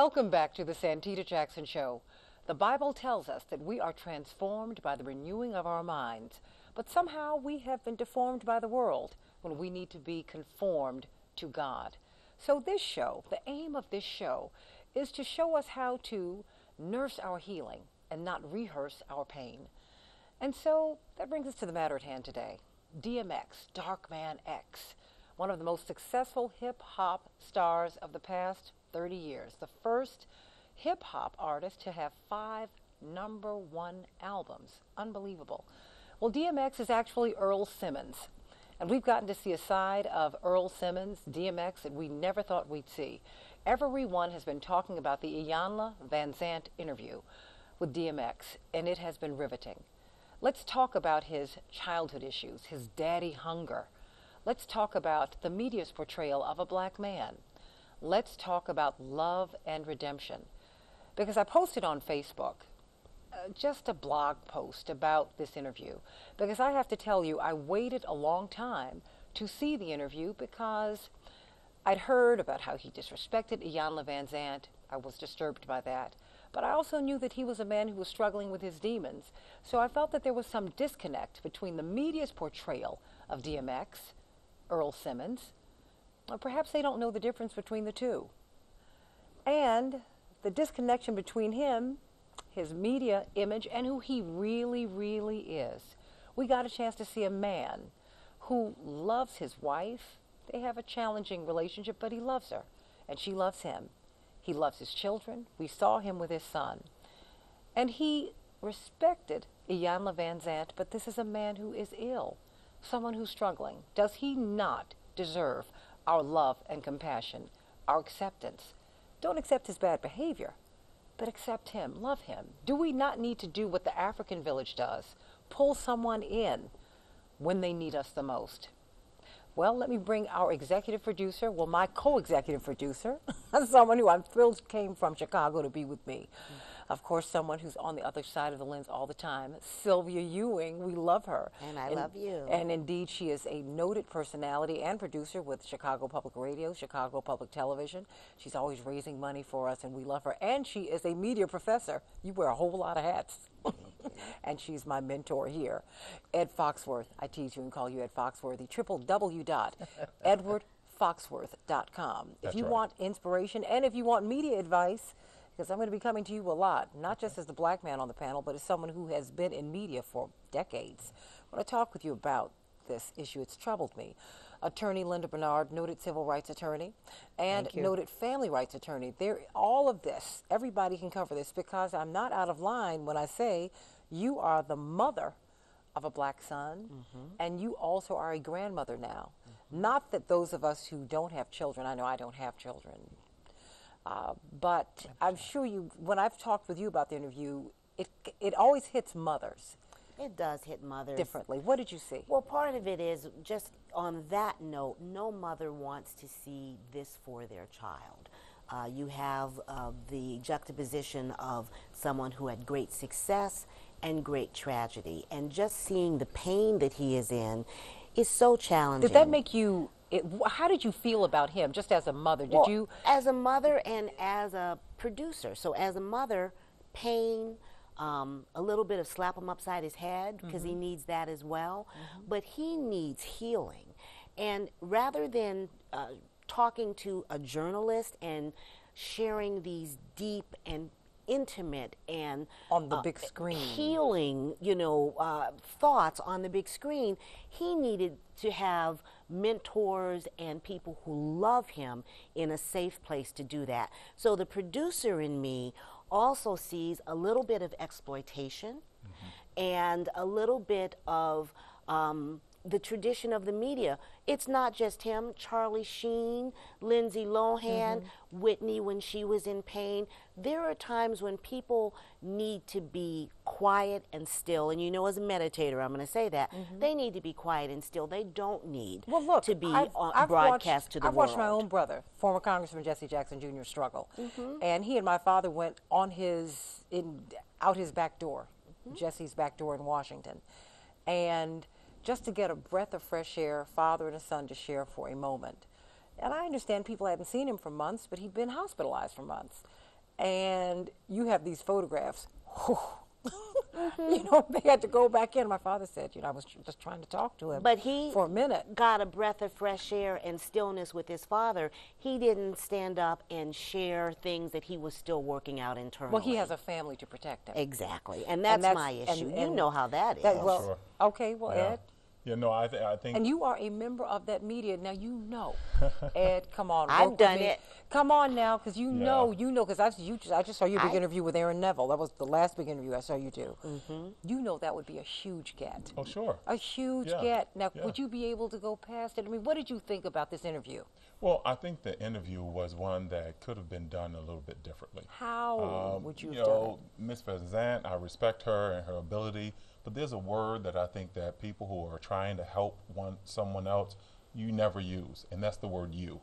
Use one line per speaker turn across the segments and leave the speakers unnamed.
Welcome back to the Santita Jackson Show. The Bible tells us that we are transformed by the renewing of our minds, but somehow we have been deformed by the world when we need to be conformed to God. So this show, the aim of this show, is to show us how to nurse our healing and not rehearse our pain. And so that brings us to the matter at hand today. DMX, Darkman X, one of the most successful hip-hop stars of the past 30 years, the first hip-hop artist to have 5 #1 albums. Unbelievable. Well, DMX is actually Earl Simmons, and we've gotten to see a side of Earl Simmons, DMX, that we never thought we'd see. Everyone has been talking about the Iyanla Vanzant interview with DMX, and it has been riveting. Let's talk about his childhood issues, his daddy hunger. Let's talk about the media's portrayal of a black man. Let's talk about love and redemption. Because I posted on Facebook just a blog post about this interview. Because I have to tell you, I waited a long time to see the interview because I'd heard about how he disrespected Iyanla Vanzant. I was disturbed by that. But I also knew that he was a man who was struggling with his demons. So I felt that there was some disconnect between the media's portrayal of DMX, Earl Simmons, or perhaps they don't know the difference between the two, and the disconnection between him, his media image, and who he really, really is. We got a chance to see a man who loves his wife. They have a challenging relationship, but he loves her, and she loves him. He loves his children. We saw him with his son. And he respected Iyanla Vanzant, but this is a man who is ill, someone who's struggling. Does he not deserve our love and compassion, our acceptance? Don't accept his bad behavior, but accept him, love him. Do we not need to do what the African village does? Pull someone in when they need us the most. Well, let me bring our executive producer, well, my co-executive producer, someone who I'm thrilled came from Chicago to be with me. Of course, someone who's on the other side of the lens all the time, Sylvia Ewing. We love her.
And I love you.
And indeed, she is a noted personality and producer with Chicago Public Radio, Chicago Public Television. She's always raising money for us, and we love her. And she is a media professor. You wear a whole lot of hats. And she's my mentor here. Ed Foxworth, I tease you and call you Ed Foxworthy, www.edwardfoxworth.com. If you want inspiration and if you want media advice, because I'm going to be coming to you a lot, not just as the black man on the panel, but as someone who has been in media for decades. I want to talk with you about this issue. It's troubled me. Attorney Linda Bernard, noted civil rights attorney, and noted family rights attorney. All of this, everybody can cover this, because I'm not out of line when I say you are the mother of a black son, and you also are a grandmother now. Not that those of us who don't have children, I know I don't have children, but I'm sure you, when I've talked with you about the interview, it always hits mothers.
It does hit mothers
differently. What did you see?
Well, part of it is just on that note, no mother wants to see this for their child. You have the juxtaposition of someone who had great success and great tragedy, and just seeing the pain that he is in is so challenging.
Did that make you, how did you feel about him, just as a mother? Did you?
As a mother and as a producer. So as a mother, pain, a little bit of slap him upside his head, because he needs that as well. But he needs healing. And rather than talking to a journalist and sharing these deep and intimate and
on the big screen,
healing, thoughts on the big screen, he needed to have mentors and people who love him in a safe place to do that. So the producer in me also sees a little bit of exploitation and a little bit of the tradition of the media. It's not just him. Charlie Sheen, Lindsay Lohan, Whitney when she was in pain. There are times when people need to be quiet and still. And you know, as a meditator, I'm going to say that. They need to be quiet and still. They don't need to be broadcast to the world.
I've watched my own brother, former Congressman Jesse Jackson Jr., struggle. And he and my father went on out his back door, Jesse's back door in Washington. And just to get a breath of fresh air, father and a son to share for a moment. And I understand people hadn't seen him for months, but he'd been hospitalized for months. and you have these photographs. You know, they had to go back in. My father said, you know, I was just trying to talk to him
But he
for a minute.
got a breath of fresh air and stillness with his father. He didn't stand up and share things that he was still working out internally.
Well, he has a family to protect him.
Exactly. And that's my issue. You know how that is.
Well,
Sure.
okay, well,
Yeah.
Ed.
Yeah, no, I think.
And you are a member of that media. Now, you know. Ed, come on.
I've
work with
done
me.
it.
Come on now, because you know, because I just saw your big
I-
interview with Aaron Neville. That was the last big interview I saw you do. You know that would be a huge get.
Oh, sure.
A huge
Yeah.
get. Now,
Yeah.
would you be able to go past it? I mean, what did you think about this interview?
Well, I think the interview was one that could have been done a little bit differently.
How would you
You
have done
know, Miss Van Zandt, I respect her and her ability, but there's a word that I think that people who are trying to help someone else, you never use, and that's the word "you,"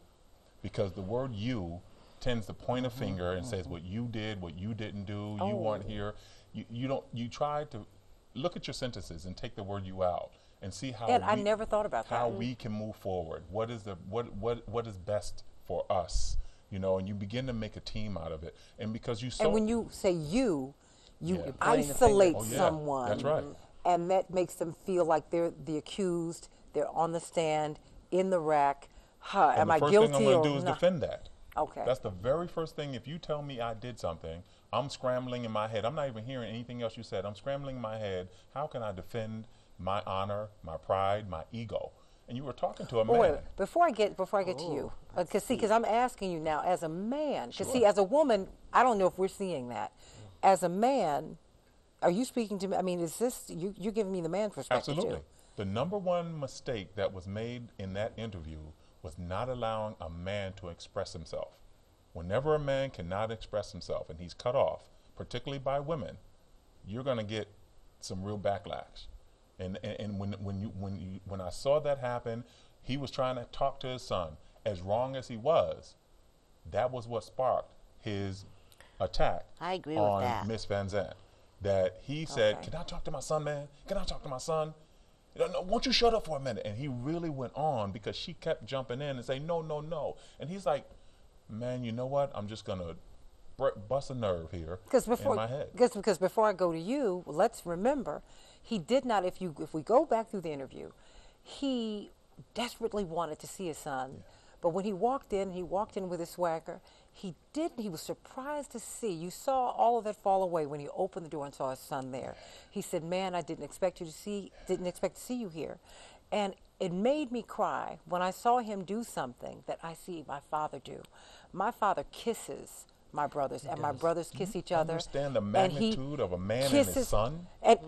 because the word "you" tends to point a finger and says what you did, what you didn't do, you weren't here. You try to look at your sentences and take the word "you" out and see how.
And I never thought about that.
How we can move forward. What is what is best for us? You know, and you begin to make a team out of it. And because you
And when you say you
Yeah.
isolate
Oh, yeah.
someone.
That's right.
And that makes them feel like they're the accused, they're on the stand, in the rack. Am I
the first
guilty
thing I'm going
or
to do is
not?
defend that.
Okay.
That's the very first thing. If you tell me I did something, I'm scrambling in my head. I'm not even hearing anything else you said. I'm scrambling in my head. How can I defend my honor, my pride, my ego? And you were talking to a man.
Wait, before I get to you, because I'm asking you now as a man. Because see, as a woman, I don't know if we're seeing that. As a man, are you speaking to me? I mean, is this you're giving me the man perspective
Absolutely.
too?
The number one mistake that was made in that interview was not allowing a man to express himself. Whenever a man cannot express himself and he's cut off, particularly by women, you're going to get some real backlash. And when I saw that happen, he was trying to talk to his son. As wrong as he was, that was what sparked his attack
I agree with
on
that.
Miss Van Zandt. That he said,
Okay.
"Can I talk to my son, man? Can I talk to my son? No, won't you shut up for a minute?" And he really went on because she kept jumping in and saying, "No, no, no." And he's like, "Man, you know what? I'm just gonna bust a nerve here in my head."
Because before I go to you, let's remember, he did not. If we go back through the interview, he desperately wanted to see his son, but when he walked in with his swagger. He didn't. He was surprised to see. You saw all of that fall away when he opened the door and saw his son there. He said, "Man, I didn't expect to see you here," and it made me cry when I saw him do something that I see my father do. My father kisses my brothers, and my brothers kiss each other.
Understand the
and he
magnitude of a man and
kisses-
his son?
And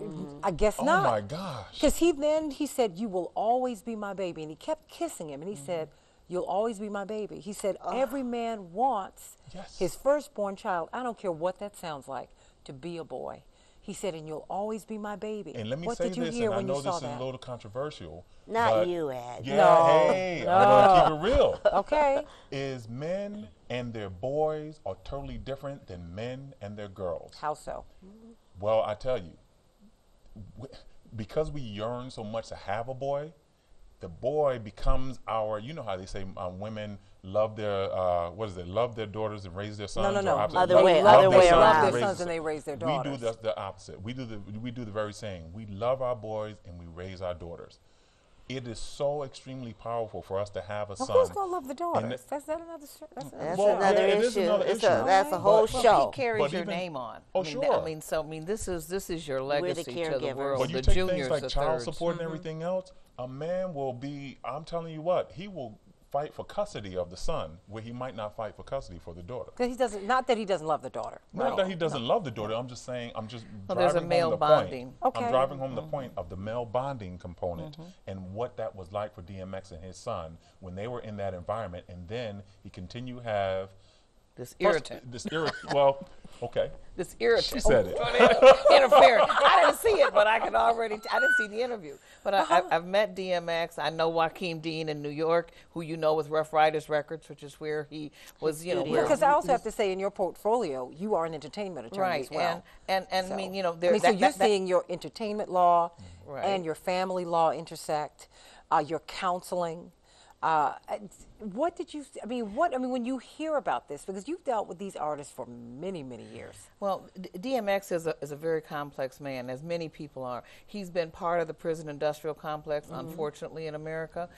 I guess
Oh
not.
my gosh.
Because he said, "You will always be my baby," and he kept kissing him, and he said, "You'll always be my baby." He said, "Every man wants
Yes.
his firstborn child, I don't care what that sounds like, to be a boy." He said, "And you'll always be my baby."
And let me
what
say
did you
this,
hear
and I
when
know
you
this
saw
is a
that?
little controversial.
Not
but
you, Ed.
Yeah,
No,
hey, I'm gonna keep it real.
Okay.
Is men and their boys are totally different than men and their girls.
How so?
Well, I tell you, because we yearn so much to have a boy, the boy becomes our. You know how they say women love their love their daughters and raise their sons.
No.
Or opposite.
Other
Love-
way-
love
other
their
way
sons
around.
and
Love their
raise
sons
their-
and they raise their
We do
daughters.
the opposite. We do the very same. We love our boys and we raise our daughters. It is so extremely powerful for us to have a
Well,
son.
who's gonna love the
And
daughters? That's another. That's
That's
Well,
another
yeah, it is
issue.
another
It's
issue.
that's a whole
But-
show.
He carries
But
your
even-
name on.
Oh,
I mean,
sure.
this is your
We're the
legacy to the
caregivers.
world.
But you
the
take
juniors,
things like
the
child
thirds.
support and everything else, a man will be, I'm telling you what, he will fight for custody of the son where he might not fight for custody for the daughter.
He doesn't. Not that he doesn't love the daughter.
Not that he doesn't love the daughter, I'm just saying, I'm just
Well, there's
driving
a male
home the
bonding.
point.
Okay.
I'm driving home the point of the male bonding component and what that was like for DMX and his son when they were in that environment, and then he continued to have
This irritant.
Well, okay.
This irritant.
She said it.
Interfering. I didn't see it, but I could already. I didn't see the interview, but I've met DMX. I know Joaquin Dean in New York, who you know with Rough Riders Records, which is where he was. You know, where
Because I also have to say, in your portfolio, you are an entertainment attorney
right,
as well.
and
So-
I mean, you know,
so you're seeing your entertainment law
Right.
and your family law intersect, your counseling. What did you? I mean, what? I mean, when you hear about this, because you've dealt with these artists for many, many years.
Well, DMX is a very complex man, as many people are. He's been part of the prison industrial complex, unfortunately, in America.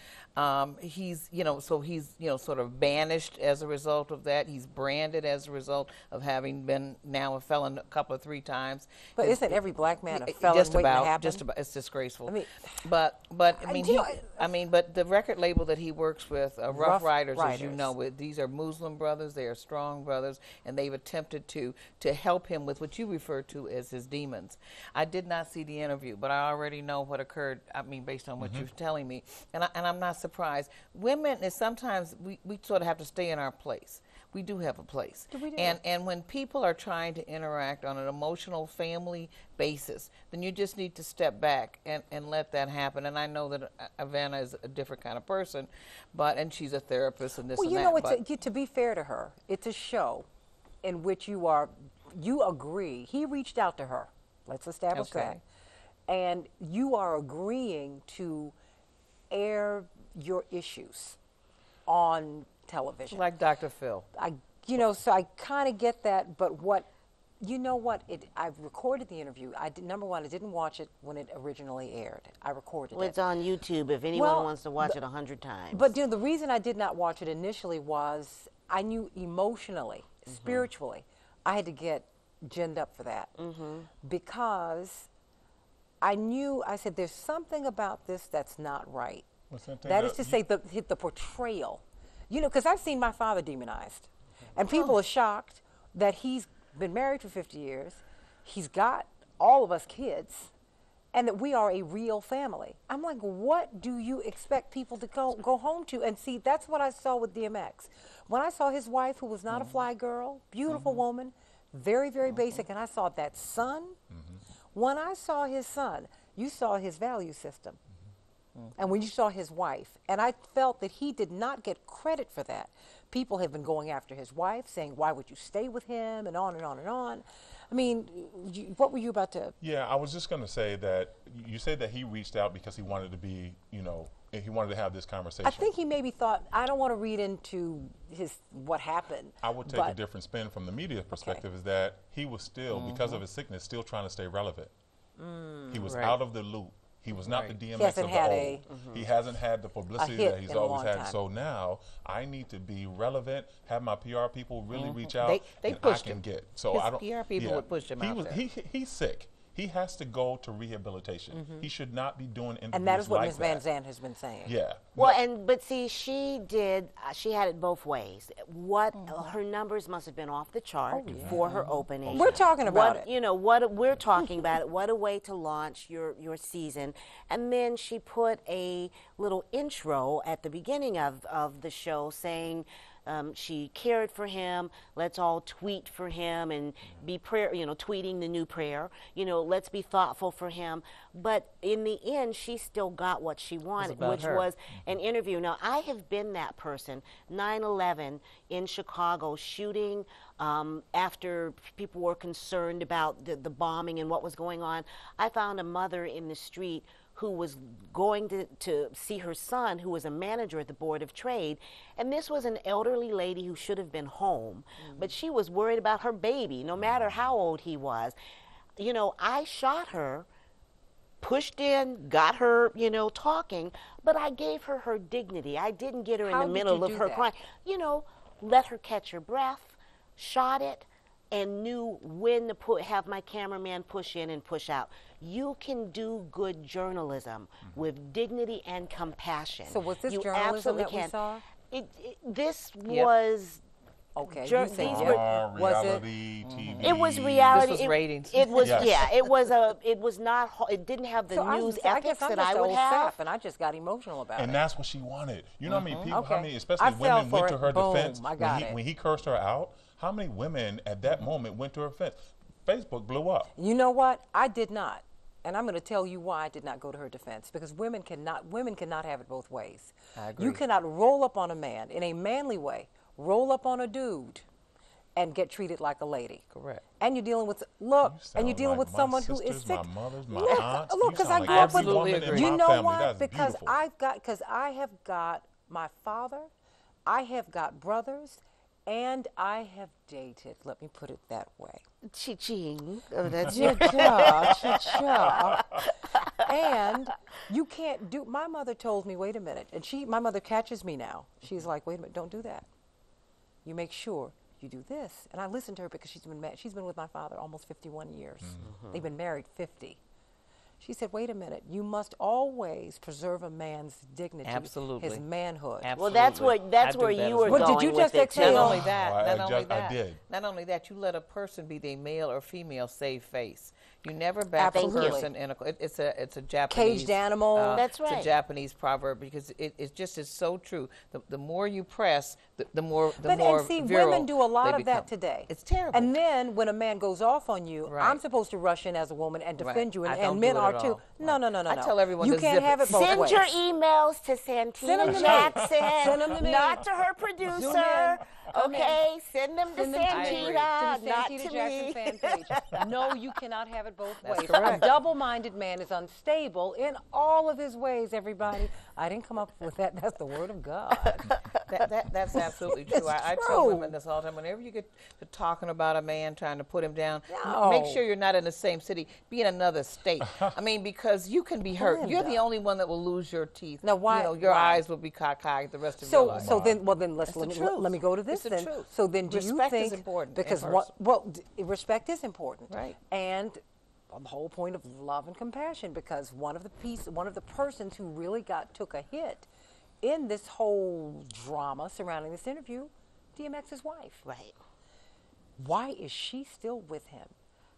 He's, so he's, sort of banished as a result of that. He's branded as a result of having been now a felon three times.
But isn't every black man a felon
just
waiting to
about,
happen?
just about, it's disgraceful.
I mean,
but but the record label that he works with, Rough Riders, as you know, these are Muslim brothers. They are strong brothers, and they've attempted to help him with what you refer to as his demons. I did not see the interview, but I already know what occurred. I mean, based on what you're telling me, and I'm not surprised. Women is sometimes we sort of have to stay in our place. We do have a place.
We do.
And when people are trying to interact on an emotional family basis, then you just need to step back and let that happen. And I know that Havana is a different kind of person, and she's a therapist and this and that.
Well, to be fair to her, it's a show in which you agree. He reached out to her. Let's establish that. And you are agreeing to air your issues on television.
Like Dr. Phil.
So I kind of get that, but I've recorded the interview. Number one, I didn't watch it when it originally aired. I recorded it.
Well, it's on YouTube if anyone wants to watch it 100 times.
But the reason I did not watch it initially was I knew emotionally, spiritually, I had to get ginned up for that. Because I said, there's something about this that's not right. That is to say, the portrayal. Because I've seen my father demonized. And people are shocked that he's been married for 50 years. He's got all of us kids. And that we are a real family. I'm like, what do you expect people to go home to? And see, that's what I saw with DMX. When I saw his wife, who was not a fly girl, beautiful woman, very, very basic, and I saw that son. When I saw his son, you saw his value system. And when you saw his wife, and I felt that he did not get credit for that. People have been going after his wife, saying, why would you stay with him, and on and on and on. I mean, what were you about to?
Yeah, I was just going to say that you said that he reached out because he wanted to be, he wanted to have this conversation.
I think he maybe thought, I don't want to read into what happened.
I would take a different spin from the media perspective, is that he was still, because of his sickness, still trying to stay relevant. He was out of the loop. He was not the DMX of the old. He hasn't had the publicity that he's always had. So now I need to be relevant, have my PR people really reach out,
they
and
pushed
I can
him.
get. So
His
I don't.
PR people would push him out there.
He's sick. He has to go to rehabilitation. He should not be doing interviews
and that is what
like
Ms. Van Zandt has been saying.
Yeah.
Well, but see, she had it both ways. Her numbers must have been off the chart for her opening.
We're talking about it.
What we're talking about it. What a way to launch your season. And then she put a little intro at the beginning of the show saying, she cared for him. Let's all tweet for him and be tweeting the new prayer. Let's be thoughtful for him. But in the end, she still got what she wanted, which was an interview. Now, I have been that person. 9/11 in Chicago, shooting after people were concerned about the bombing and what was going on. I found a mother in the street who was going to see her son, who was a manager at the Board of Trade. And this was an elderly lady who should have been home, but she was worried about her baby, no matter how old he was. I shot her, pushed in, got her, talking, but I gave her her dignity. I didn't get her in the middle of her crying. Let her catch her breath, shot it, and knew when to have my cameraman push in and push out. You can do good journalism with dignity and compassion.
So was this journalism that we saw?
This was...
Okay,
these were
reality TV.
It was reality.
This was ratings.
It was It was It was not. It didn't have the news ethics that I would have.
And I just got emotional about it.
And that's what she wanted. You know how many people, how many, especially women, went to her defense when he cursed her out? How many women at that moment went to her defense? Facebook blew up.
You know what? I did not. And I'm going to tell you why I did not go to her defense. Because women cannot have it both ways.
I agree.
You cannot roll up on a man in a manly way, roll up on a dude, and get treated like a lady.
Correct.
And you're dealing with someone who is sick.
My mothers, my aunts.
Look, because I grew up with. You know why? Because I have got my father, I have got brothers, and I have dated. Let me put it that way.
Chi-ching. Oh, that's
Cha-cha, cha-cha. And you can't do, my mother told me, wait a minute, and my mother catches me now. She's like, wait a minute, don't do that. You make sure you do this. And I listen to her because she's been with my father almost 51 years. They've been married 50. She said, wait a minute, you must always preserve a man's dignity,
Absolutely.
his manhood.
Absolutely.
Well, that's
I
where
do that
you
as
were
well.
going
Did you
with
just
it,
exhale?
too.
Not only that,
I did.
Not only that, you let a person be their male or female save face. You never back a
Absolutely.
person in a. It's a Japanese
Caged animal.
That's
It's
right.
a Japanese proverb because it just is so true. The more you press, the more
But
more
and see,
virile
women do a lot
they
of that
become.
today.
It's terrible.
And then when a man goes off on you,
Right.
I'm supposed to rush in as a woman and
Right.
defend you,
I
and,
don't
and
do
men
it
are
at
too.
all.
No, no, no, no,
I
no.
tell everyone
you
to
can't
zip
have
it.
it both
Send
ways.
your emails to
Send
Santita
them to me.
Jackson,
Send them to me.
not to her
Zoom
producer.
in.
Okay, send them to
Send them to me.
Santita,
To the
not
Santita
to
Jackson
me.
fan page. No, you cannot have it both
That's
ways.
correct.
A double-minded man is unstable in all of his ways, everybody. I didn't come up with that. That's the word of God.
That's absolutely true.
It's
I tell
true.
women this all the time. Whenever you get to talking about a man, trying to put him down,
No.
make sure you're not in the same city. Be in another state. I mean, because you can be hurt. You're the
Linda.
only one that will lose your teeth.
Now, why-
You know, your
why?
eyes will be cockeyed the rest of your life.
So then, well, then
It's the
let me
truth.
go to this
It's the
then.
truth.
So then, do you
Respect
think
is important in
because
person.
respect is important,
Right.
And the whole point of love and compassion, because one of the persons who really took a hit in this whole drama surrounding this interview, DMX's wife.
Right.
Why is she still with him?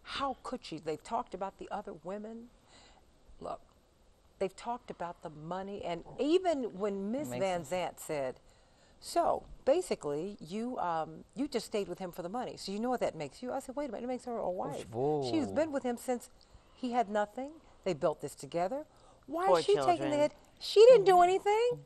How could she? They've talked about the other women. Look, they've talked about the money, and even when Miss
Makes
Van Zant said, so basically you just stayed with him for the money, so you know what that makes you. I said, wait a minute, it makes her a wife. She's been with him since he had nothing. They built this together. Why
Poor
is she taking
children.
the hit? She didn't do anything.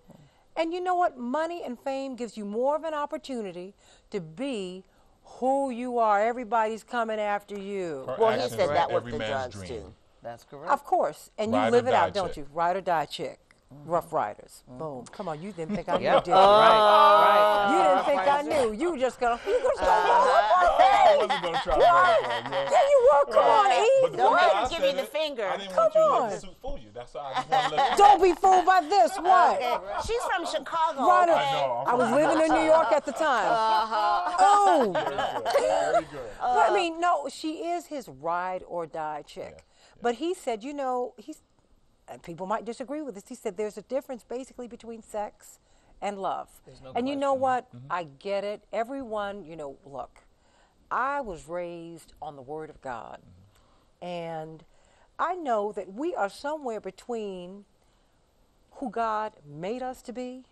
And you know what? Money and fame gives you more of an opportunity to be who you are. Everybody's coming after you.
Her
Well, he
actions
said
were
that with
every
the
man's
drugs,
dream.
too.
That's correct.
Of course. And you
Ride or
live it
die
out, don't
chick.
you? Ride or die chick. Rough Riders. Boom. Come on, you didn't think I knew,
Yep.
did you?
Right.
You didn't think I knew. You just gonna
I wasn't going to try to run it for you.
Yeah, you were. Come on,
But
Eve.
the
Don't
way
make
I
him give
said
you the
it,
finger.
I didn't
Come
want you to
on.
let this fool you. That's why I just want to let you
Don't be fooled by this. What?
Okay. She's from Chicago.
Right.
okay?
I know.
I was living in New York at the time. Oh.
Very good.
But I mean, no, she is his ride or die chick. But he said, you know, and people might disagree with this. He said there's a difference basically between sex and love.
no
And you know
question.
what? I get it. Everyone, look, I was raised on the Word of God. And I know that we are somewhere between who God made us to be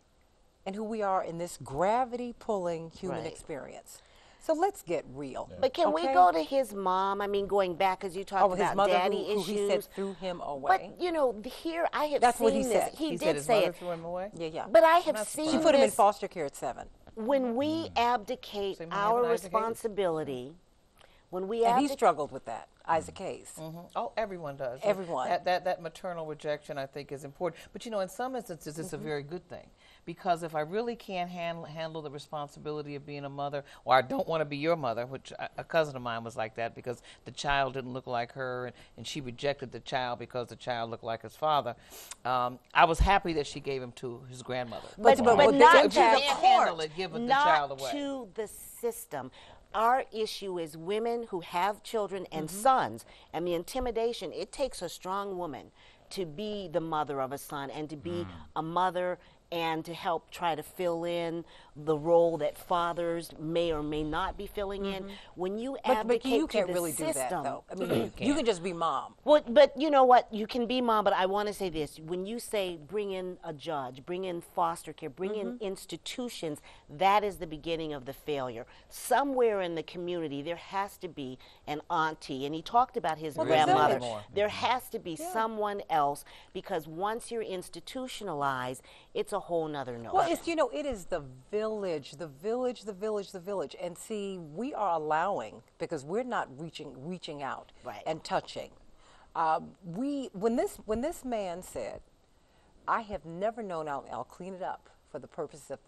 and who we are in this gravity-pulling human
Right.
experience. So let's get real.
But can we
okay?
go to his mom? I mean, going back as you talked
Oh, his
about
mother
daddy
who
issues.
he said threw him away.
But here I have
That's
seen
what he
this.
said.
He
said
did
his
say
mother
it.
threw him away.
yeah.
But I have
Not
seen
She put him in
this
foster care at 7.
when we abdicate
So you
our
haven't abdicated?
responsibility. When we
And he
abdicate,
struggled with that, Isaac Hayes.
Oh, everyone does.
Everyone.
That maternal rejection, I think, is important. But in some instances, it's a very good thing, because if I really can't handle the responsibility of being a mother, or I don't want to be your mother, which a cousin of mine was like that because the child didn't look like her, and she rejected the child because the child looked like his father. I was happy that she gave him to his grandmother.
but
but
not
if
to
you
the
can't handle
court,
it, give the
not
child away.
to the system. Our issue is women who have children and sons, and the intimidation. It takes a strong woman to be the mother of a son and to be a mother and to help try to fill in the role that fathers may or may not be filling in. When you
But
abdicate
you
to
can't
the
really
system,
do that, though. I mean, you can just be mom.
well, but you know what? You can be mom, but I want to say this. When you say bring in a judge, bring in foster care, bring in institutions, that is the beginning of the failure. Somewhere in the community, there has to be an auntie. And he talked about his
Well, there's
grandmother.
more.
There has to be someone else, because once you're institutionalized, it's a whole nother note.
Well, it's, it is the village, the village, the village, the village. And see, we are allowing, because we're not reaching out
Right.
and touching. When this man said, I have never known, I'll clean it up, for the purposes of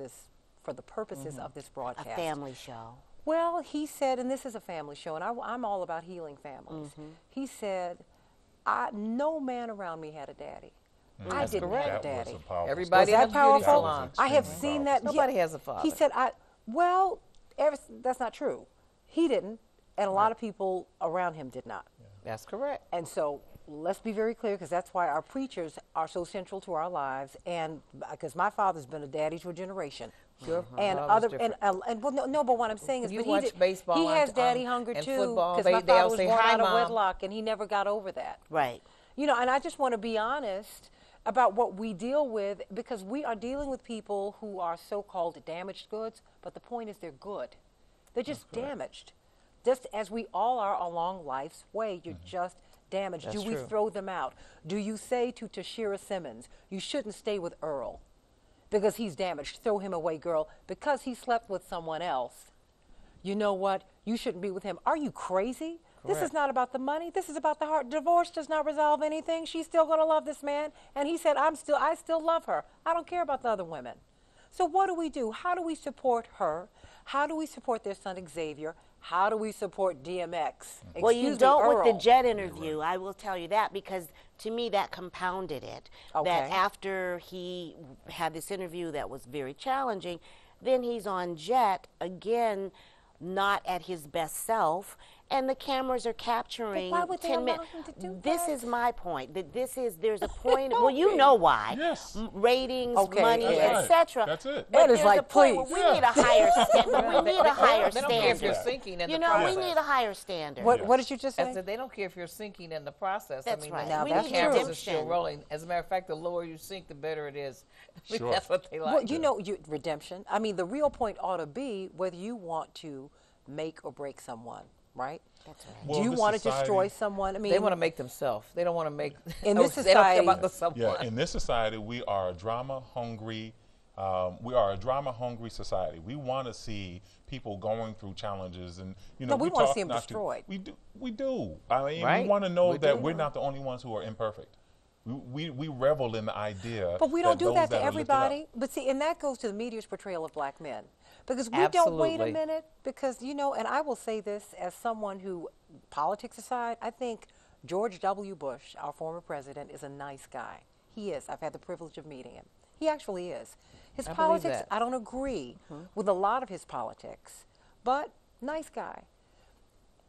this broadcast.
A family show.
Well, he said, and this is a family show, and I'm all about healing families. He said, no man around me had a daddy. I didn't have a daddy.
Everybody
Was
in
that
the beauty
powerful?
salon.
I have seen that.
Nobody has a father.
He said, well, that's not true. He didn't, and a lot of people around him did not.
That's correct.
And so let's be very clear, because that's why our preachers are so central to our lives, and because my father's been a daddy to a generation.
Your
And
love
other
is different.
and well, no, but what I'm saying is,
You
but
watch baseball
he has
and,
daddy hunger
and
too,
football,
because my
they'll
father was
say,
born
"Hi,
out of
Mom."
wedlock, and he never got over that.
Right.
You know, and I just want to be honest about what we deal with, because we are dealing with people who are so-called damaged goods, but the point is they're good. They're just damaged. Just as we all are along life's way, you're just damaged.
That's
Do we
true.
throw them out? Do you say to Tashira Simmons, you shouldn't stay with Earl because he's damaged, throw him away, girl, because he slept with someone else? You know what? You shouldn't be with him. Are you crazy? This is
Correct.
not about the money. This is about the heart. Divorce does not resolve anything. She's still going to love this man. And he said, I still love her. I don't care about the other women. So what do we do? How do we support her? How do we support their son Xavier? How do we support DMX?
Well, you
Excuse me,
don't with the
Earl.
Jet interview. I will tell you that, because to me that compounded it. That
Okay.
after he had this interview that was very challenging, then he's on Jet again, not at his best self, and the cameras are capturing
why would they
10
allow
minutes.
him to do
This
that?
is my point. That there's a point. Well, you know why?
Yes.
Ratings,
Okay,
money,
yeah.
Right.
etc.
That's it.
But
Ed is
there's
like,
a point where
please.
we need a higher standard. We need a higher
They don't care if you're
standard.
sinking in
You
the
know, we
process.
need a higher standard.
What did you just
I
say?
said they don't care if you're sinking in the process.
That's
I mean,
right.
the
Now,
we
that's
need
cameras
true.
are still
redemption.
rolling. As a matter of fact, the lower you sink, the better it is. I mean,
Sure.
That's what they like.
Well, you know, redemption. I mean, the real point ought to be whether you want to make or break someone, right?
That's right.
Well,
Do you
this
want to
society-
destroy someone? I mean,
They want to make themselves. They don't want to make.
In this
they don't care
society-
about the someone.
Yeah, in this society, we are a drama-hungry. We are a drama-hungry society. We want to see people going through challenges, and
No, we wanna
talk
see 'em
not to-
destroyed.
We do. We do. I mean,
Right.
we want to know
We
that
do.
we're not the only ones who are imperfect. We revel in the idea.
But we don't do
those
that to
are lifted up-
everybody. But see, and that goes to the media's portrayal of black men. Because we don't wait a
Absolutely.
minute, because, you know, and I will say this as someone who, politics aside, I think George W. Bush, our former president, is a nice guy. He is. I've had the privilege of meeting him. He actually is. His
I believe
politics,
that.
I don't agree with a lot of his politics, but nice guy.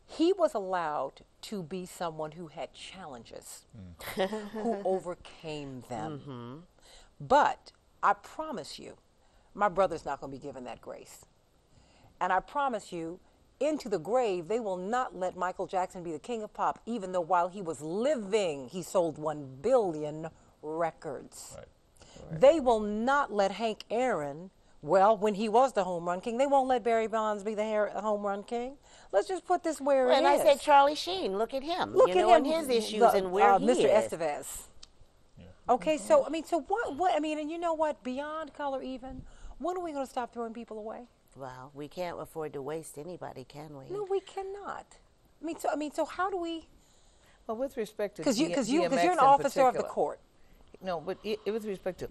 He was allowed to be someone who had challenges, who overcame them. But I promise you, my brother's not going to be given that grace. And I promise you, into the grave, they will not let Michael Jackson be the king of pop, even though while he was living, he sold 1 billion records.
Right.
They will not let Hank Aaron, well, when he was the home run king, they won't let Barry Bonds be the home run king. Let's just put this where it is.
And I said Charlie Sheen. Look at him.
Look
you
at
know,
him,
and his issues and where he
Mr.
is.
Estevez.
Yeah.
Okay, so I mean, so what? I mean, and you know what? Beyond color, even, when are we going to stop throwing people away?
Well, we can't afford to waste anybody, can we?
No, we cannot. I mean, so how do we?
Well, with respect to
Because you're
DMX
an
in
officer of the
particular-
court.
No, but with respect to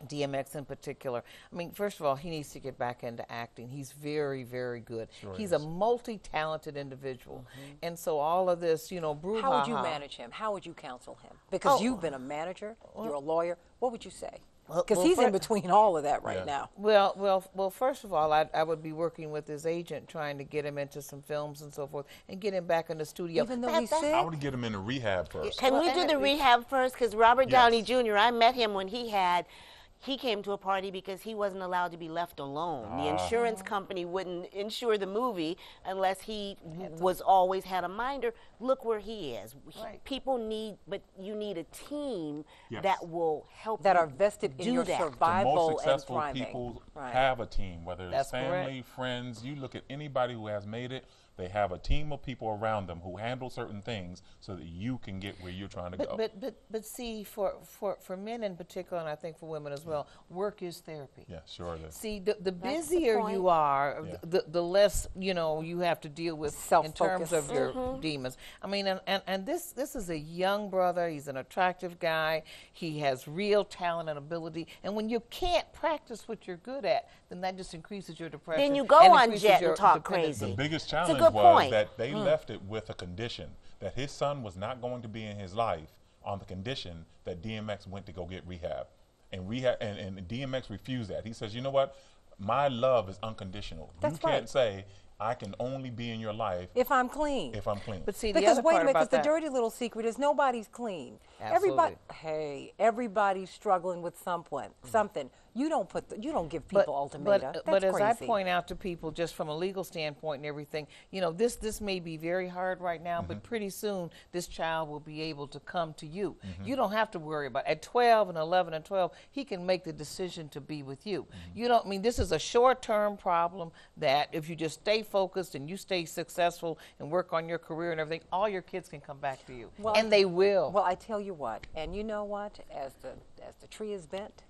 DMX in particular, I mean, first of all, he needs to get back into acting. He's very, very good.
Sure
He's
is.
a multi-talented individual, and so all of this, brouhaha.
How would you manage him? How would you counsel him? Because
Oh.
you've been a manager, you're a lawyer. What would you say?
Well,
Because
well,
he's in
fir-
between all of that right
Yeah.
now.
Well. First of all, I would be working with his agent, trying to get him into some films and so forth, and get him back in the studio.
Even though
That-
he's
that-
sick.
I would get him into rehab first.
Can
Well,
we do
and
the
it-
rehab first? Because Robert Downey
Yes.
Jr., I met him when he came to a party because he wasn't allowed to be left alone. The insurance company wouldn't insure the movie unless he was always had a minder. Look where he is.
Right.
People need, but you need a team
Yes.
that will help
That
you
are vested in
do
your
that.
The
survival
most
and
successful
thriving.
people
Right.
have a team, whether it's
That's
family,
correct.
friends. You look at anybody who has made it, They have a team of people around them who handle certain things so that you can get where you're trying to go.
But see, for men in particular, and I think for women as well, work is therapy.
Yeah, sure it is.
See, the busier you are, the less you have to deal with in terms of your demons. I mean, and this is a young brother. He's an attractive guy. He has real talent and ability. And when you can't practice what you're good at, then that just increases your depression.
Then you go on Jet and talk crazy.
The biggest challenge was that they left it with a condition that his son was not going to be in his life on the condition that DMX went to go get rehab. And DMX refused that. He says, you know what? My love is unconditional. You can't say, I can only be in your life
if I'm clean.
If I'm clean.
But see,
because wait a minute, because the dirty little secret is nobody's clean.
Absolutely.
Everybody's struggling with something. You don't give people ultimatum.
But as I point out to people, just from a legal standpoint and everything, this may be very hard right now, but pretty soon this child will be able to come to you. You don't have to worry about it. At 12 and 11 and 12, he can make the decision to be with you. This is a short-term problem that if you just stay focused and you stay successful and work on your career and everything, all your kids can come back to you, and they will.
Well, I tell you what, and you know what? As the tree is bent,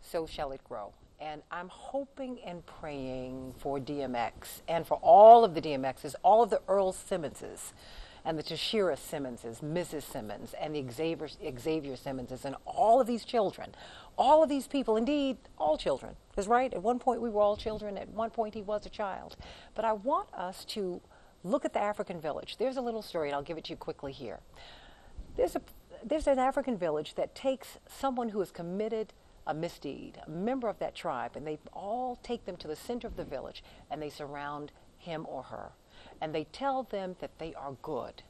so shall it grow. And I'm hoping and praying for DMX and for all of the DMXs, all of the Earl Simmonses and the Tashira Simmonses, Mrs. Simmons, and the Xavier Simmonses, and all of these children, all of these people, indeed, all children. Because, right, at one point we were all children, at one point he was a child. But I want us to look at the African village. There's a little story, and I'll give it to you quickly here. There's an African village that takes someone who has committed a misdeed, a member of that tribe, and they all take them to the center of the village, and they surround him or her. And they tell them that they are good.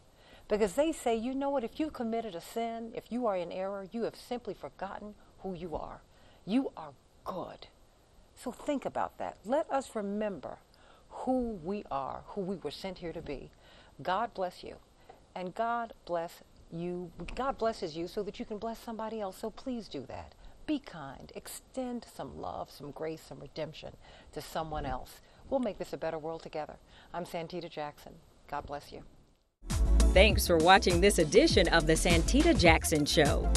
Because they say, you know what, if you've committed a sin, if you are in error, you have simply forgotten who you are. You are good. So think about that. Let us remember who we are, who we were sent here to be. God bless you. And God bless you. God blesses you so that you can bless somebody else. So please do that. Be kind. Extend some love, some grace, some redemption to someone else. We'll make this a better world together. I'm Santita Jackson. God bless you.
Thanks for watching this edition of The Santita Jackson Show.